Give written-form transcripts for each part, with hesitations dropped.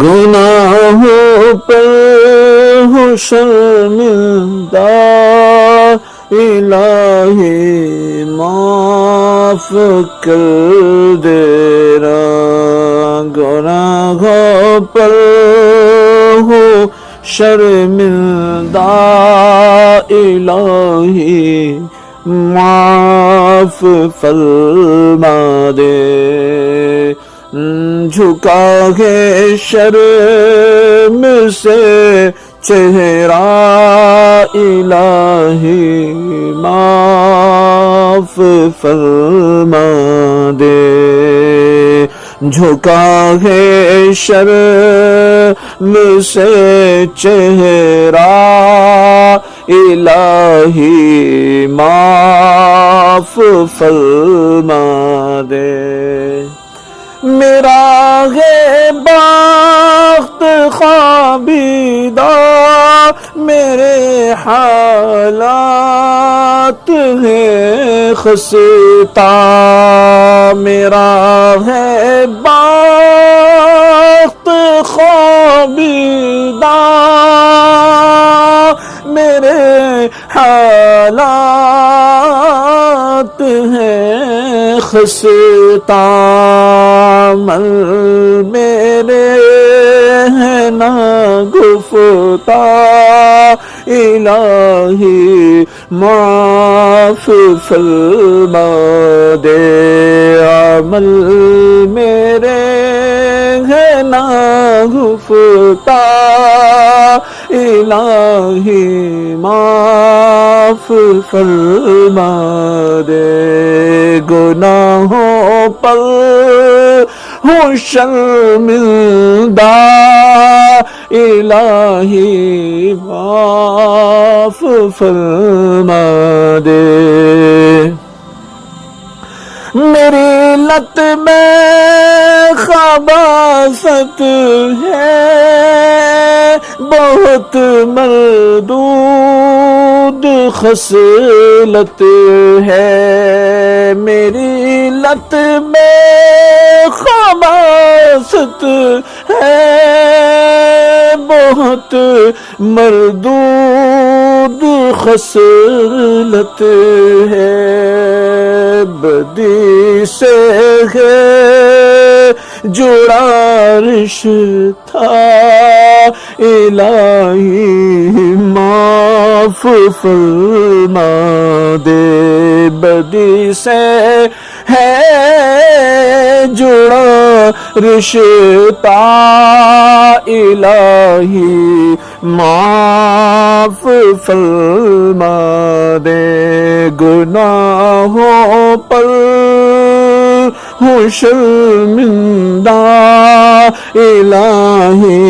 گناہوں پر ہوں شرمندہ، الہی معاف کر دینا، گناہوں پر ہوں شرمندہ، الہی معاف فرما دے، جھکا ہے شرم سے چہرہ، الہی معاف فرما دے، جھکا ہے شرم سے چہرہ، الہی معاف فرما دے، میرا ہے بخت خوابیدہ، میرے حالات ہیں خستہ، میرا ہے بخت خوابیدہ، میرے حالات ہیں خستہ، عمل میرے ہیں ناگفتہ، الہی معاف فرما دے، عمل میرے ہیں ناگفتہ، الہی معاف فرما دے، گناہوں پر ہوں شرمندہ، الہی معاف فرما دے، میری لت میں خباثت ہے، بہت مردود خصلت ہے، میری لت میں خباثت ہے، بہت مردود خصلت ہے، بدی سے ہے جڑا رشتہ، الہی معاف فرما دے، بدی سے ہے جڑا رشتہ، الہی معاف فرما دے، گناہوں پر ہوں شرمندہ، الہی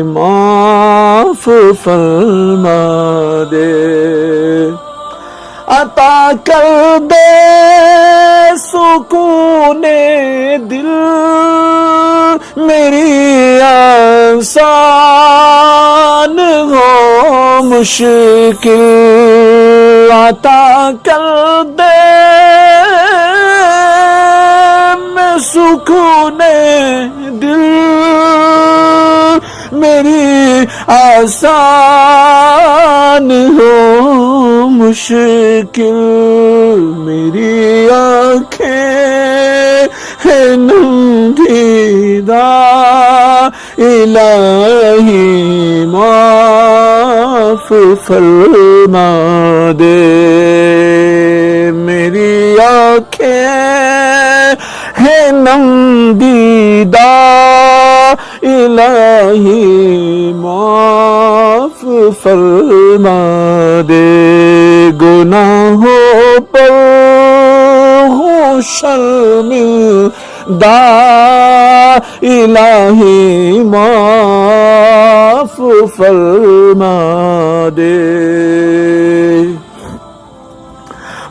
معاف فرما دے، عطا کر دے سکون دل، میری آسان ہو مشکل، عطا کر دے سکون دل، میری آسان ہو مشکل، میری آنکھیں ہیں نندیدہ، الہی معاف فرما دے، میری آنکھیں ہیں نندیدہ، الہی معاف فرما دے، گناہوں پر ہوں شرمندہ، الہی معاف فرما دے،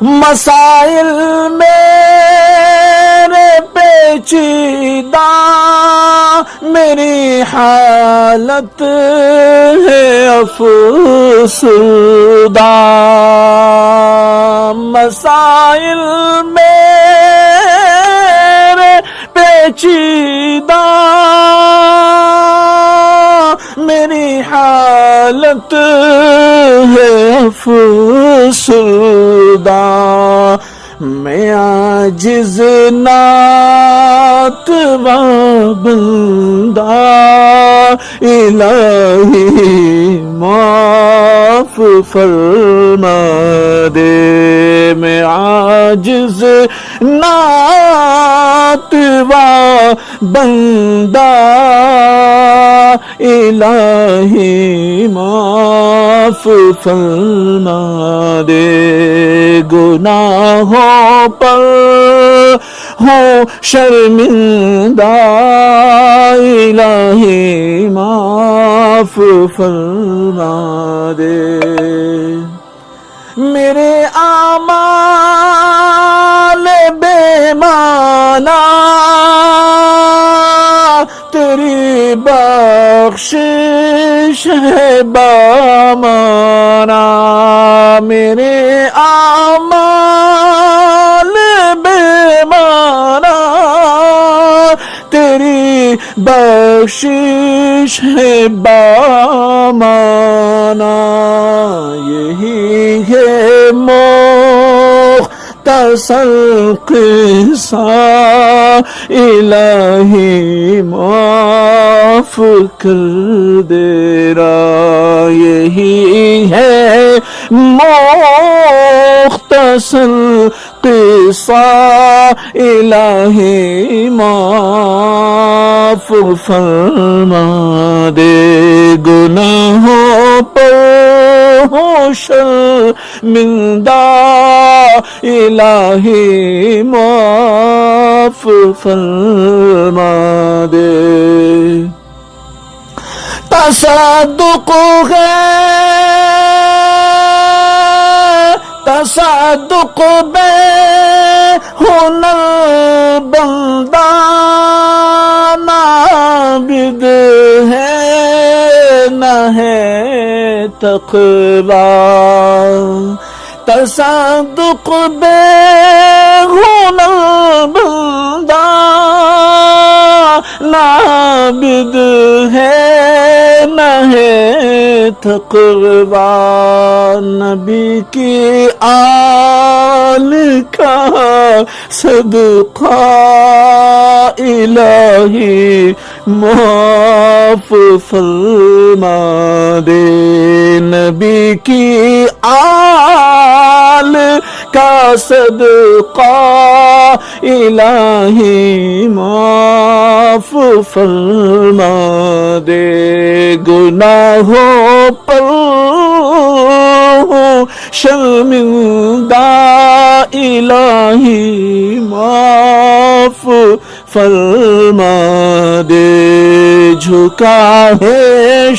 مسائل میرے پیچیدہ، میری حالت ہے افسردہ، مسائل میرے پیچیدہ، حالت ہے افسردہ، میں عاجز ناتواں بندہ، الہی معاف فرما دے، میں عاجز ناتواں بندہ، الہی معاف فرما دے، گناہوں پر ہوں شرمندہ، الہی معاف فرما دے، میرے اعمال بے معنی تیری بخشش ہے بامانہ، میرے اعمال بے معنی تیری بخشش ہے بامانہ، یہی ہے مختصر قصہ، الہی معاف کر دے را، یہی ہے مختصر قصہ، الہی معاف فرما دے، گناہوں پر ہوں شرمندہ، الہی معاف فرما دے، تصدق ہے تصدق بے ہنر بندہ، نابد ہے نہ ہے تقویٰ، تصدق بے ہنر بندہ، نابد ہے نہ ہے تقویٰ، نبی کی آل کا صدقہ، الہی معاف فرما دے، نبی کی آل کا صدقہ، الہی معاف فرما دے، گناہوں پر شرمندہ، الہی معاف فرما دے، جھکا ہے